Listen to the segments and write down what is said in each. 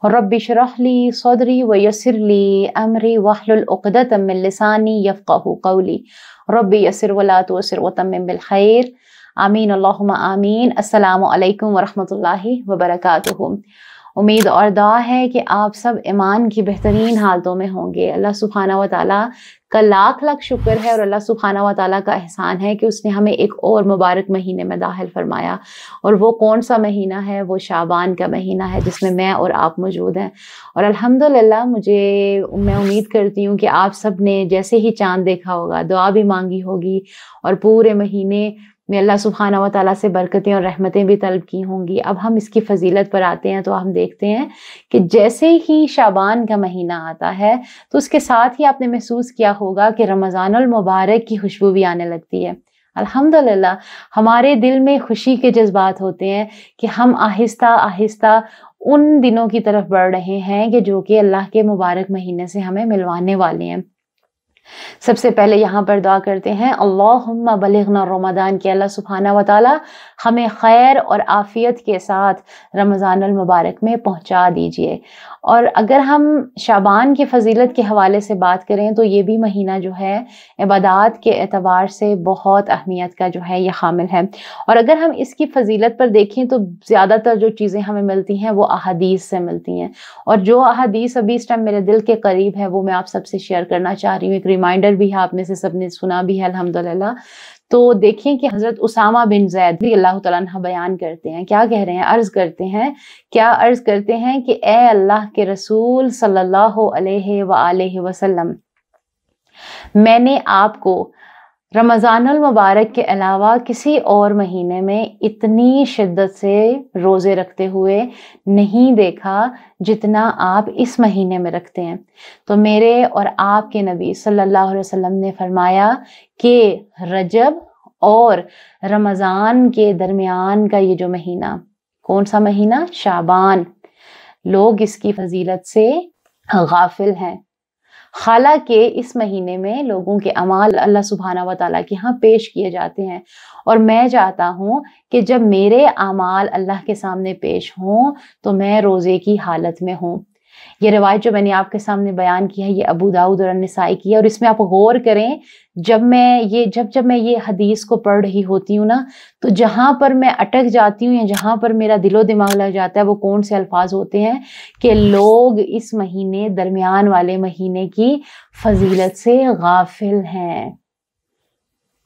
Rabbi इश्रह ली सदरी व यस्सिर ली अमरी वहलुल उक़दतम मिन लिसानी यफ़क़हू क़ौली रब्बि यस्सिर व ला तुअस्सिर व तम्मिम बिल खैर आमीन अल्लाहुम्मा आमीन। अस्सलामु अलैकुम व रहमतुल्लाहि व बरकातुहू। उम्मीद और दुआ है कि आप सब ईमान की बेहतरीन हालतों में होंगे। अल्लाह सुब्हानहू व तआला का लाख लाख शुक्र है और अल्लाह सुब्हानहू व तआला का एहसान है कि उसने हमें एक और मुबारक महीने में दाखिल फरमाया। और वो कौन सा महीना है? वो शाबान का महीना है जिसमें मैं और आप मौजूद हैं। और अल्हम्दुलिल्लाह मैं उम्मीद करती हूँ कि आप सब ने जैसे ही चाँद देखा होगा, दुआ भी मांगी होगी और पूरे महीने में अल्लाह सुब्हानहू व तआला से बरकतें और रहमतें भी तलब की होंगी। अब हम इसकी फजीलत पर आते हैं तो हम देखते हैं कि जैसे ही शाबान का महीना आता है तो उसके साथ ही आपने महसूस किया होगा कि रमज़ानुल मुबारक की खुशबू भी आने लगती है। अल्हम्दुलिल्लाह हमारे दिल में खुशी के जज्बात होते हैं कि हम आहिस्ता आहिस्ता उन दिनों की तरफ बढ़ रहे हैं कि जो कि अल्लाह के मुबारक महीने से हमें मिलवाने वाले हैं। सबसे पहले यहाँ पर दुआ करते हैं अल्लाहुम्मा बलिगना रमज़ान के अल्लाह सुब्हानहू व तआला हमें खैर और आफियत के साथ रमज़ानुल मुबारक में पहुँचा दीजिए। और अगर हम शाबान की फजीलत के हवाले से बात करें तो ये भी महीना जो है इबादात के एतबार से बहुत अहमियत का जो है ये हामिल है। और अगर हम इसकी फजीलत पर देखें तो ज़्यादातर जो चीज़ें हमें मिलती हैं वो अहादीस से मिलती हैं। और जो अहादीस अभी इस टाइम मेरे दिल के करीब है वो मैं आप सबसे शेयर करना चाह रही हूँ। एक रिमाइंडर भी है, आप में से सबने सुना भी है अल्हम्दुलिल्लाह। तो देखिए कि हज़रत उसामा बिन ज़ैद रज़ियल्लाहु तआला अन्हु बयान करते हैं, क्या कह रहे हैं, अर्ज़ करते हैं कि ए अल्लाह के रसूल सल्लल्लाहु अलैहि व आलिहि वसल्लम, मैंने आपको रमज़ानुल मुबारक के अलावा किसी और महीने में इतनी शिद्दत से रोज़े रखते हुए नहीं देखा जितना आप इस महीने में रखते हैं। तो मेरे और आपके नबी सल्लल्लाहु अलैहि वसल्लम ने फरमाया कि रजब और रमज़ान के दरमियान का ये जो महीना, कौन सा महीना? शाबान, लोग इसकी फजीलत से गाफिल हैं। हालांकि इस महीने में लोगों के अमाल अल्लाह सुब्हानहू व तआला के यहाँ पेश किए जाते हैं और मैं चाहता हूँ कि जब मेरे अमाल अल्लाह के सामने पेश हों तो मैं रोज़े की हालत में हूँ। ये रिवायत जो मैंने आपके सामने बयान की है ये अबू दाऊद और निसाई की है। और इसमें आप गौर करें, जब मैं ये हदीस को पढ़ रही होती हूँ ना, तो जहाँ पर मैं अटक जाती हूँ या जहाँ पर मेरा दिलो दिमाग लग जाता है वो कौन से अल्फाज होते हैं कि लोग इस महीने, दरमियान वाले महीने की फजीलत से गाफिल हैं।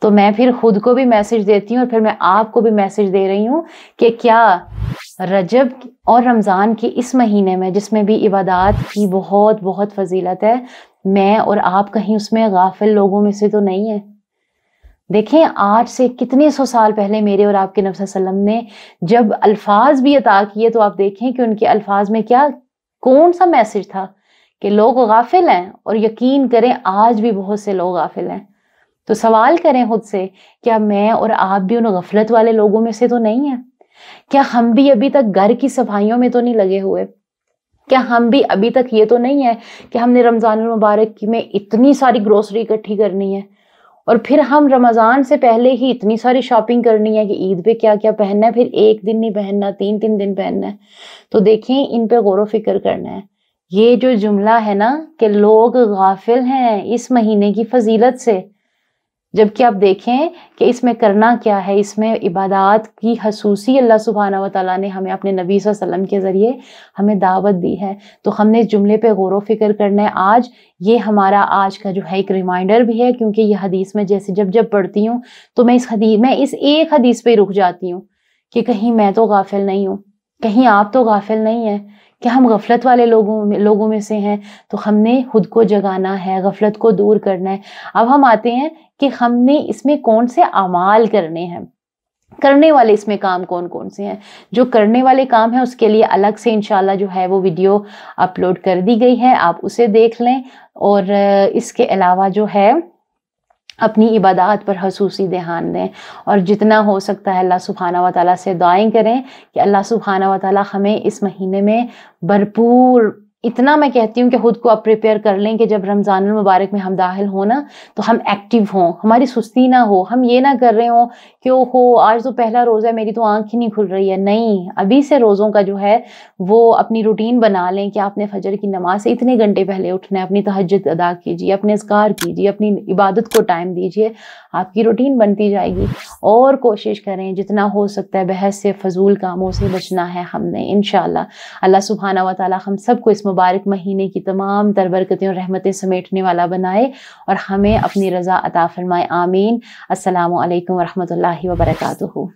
तो मैं फिर खुद को भी मैसेज देती हूँ और फिर मैं आपको भी मैसेज दे रही हूँ कि क्या रजब और रमज़ान की इस महीने में, जिसमें भी इबादात की बहुत बहुत फजीलत है, मैं और आप कहीं उसमें गाफिल लोगों में से तो नहीं है। देखें, आज से कितने सौ साल पहले मेरे और आपके नबी सल्लल्लाहु अलैहि वसल्लम ने जब अल्फाज भी अता किए तो आप देखें कि उनके अल्फाज में कौन सा मैसेज था कि लोग गाफिल हैं। और यकीन करें आज भी बहुत से लोग गाफिल हैं। तो सवाल करें खुद से, क्या मैं और आप भी उन गफलत वाले लोगों में से तो नहीं है? क्या हम भी अभी तक घर की सफाइयों में तो नहीं लगे हुए? क्या हम भी अभी तक ये तो नहीं है कि हमने रमज़ानुल मुबारक में इतनी सारी ग्रोसरी इकट्ठी करनी है और फिर हम रमज़ान से पहले ही इतनी सारी शॉपिंग करनी है कि ईद पे क्या क्या पहनना है, फिर एक दिन नहीं पहनना, 3-3 दिन पहनना है। तो देखें, इन पे गौर फिक्र करना है। ये जो जुमला है ना कि लोग गाफिल हैं इस महीने की फजीलत से, जबकि आप देखें कि इसमें करना क्या है, इसमें इबादात की खसूसी अल्लाह सुब्हानहू व तआला ने हमें अपने नबी सल्लल्लाहु अलैहि वसल्लम के ज़रिए हमें दावत दी है। तो हमने इस जुमले पे गौर फिक्र करना है। आज ये हमारा आज का जो है एक रिमाइंडर भी है, क्योंकि ये हदीस में जैसे जब पढ़ती हूँ तो मैं इस एक हदीस पे रुक जाती हूँ कि कहीं मैं तो गाफिल नहीं हूँ, कहीं आप तो गाफिल नहीं है, कि हम गफलत वाले लोगों में से हैं। तो हमने खुद को जगाना है, गफलत को दूर करना है। अब हम आते हैं कि हमने इसमें कौन से अमाल करने हैं, करने वाले इसमें काम कौन कौन से हैं। जो करने वाले काम है उसके लिए अलग से इंशाल्लाह जो है वो वीडियो अपलोड कर दी गई है, आप उसे देख लें। और इसके अलावा जो है अपनी इबादत पर खसूसी ध्यान दें और जितना हो सकता है अल्लाह सुब्हानहू व तआला से दुआएं करें कि अल्लाह सुब्हानहू व तआला हमें इस महीने में भरपूर اتنا میں کہتی ہوں کہ خود کو اب پریپیئر کر لیں کہ جب رمضان المبارک میں ہم داخل ہوں نا تو ہم ایکٹیو ہوں، ہماری سستی نہ ہو، ہم یہ نہ کر رہے ہوں کہ اوہو آج تو پہلا روزہ ہے میری تو آنکھ ہی نہیں کھل رہی ہے. نہیں، ابھی سے روزوں کا جو ہے وہ اپنی روٹین بنا لیں کہ آپ نے فجر کی نماز سے اتنے گھنٹے پہلے اٹھنا ہے، اپنی تہجد ادا کیجیے، اپنے اذکار کیجیے، اپنی عبادت کو ٹائم دیجیے، آپ کی روٹین بنتی جائے گی. اور کوشش کریں جتنا ہو سکتا ہے بحث سے، فضول کاموں سے بچنا ہے ہم نے انشاءاللہ. اللہ سبحانہ و تعالی ہم سب کو اس مبارک مہینے کی تمام تر برکتیں اور رحمتیں سمیٹنے والا بنائے اور ہمیں اپنی رضا عطا فرمائے. آمین. السلام علیکم ورحمۃ اللہ وبرکاتہ.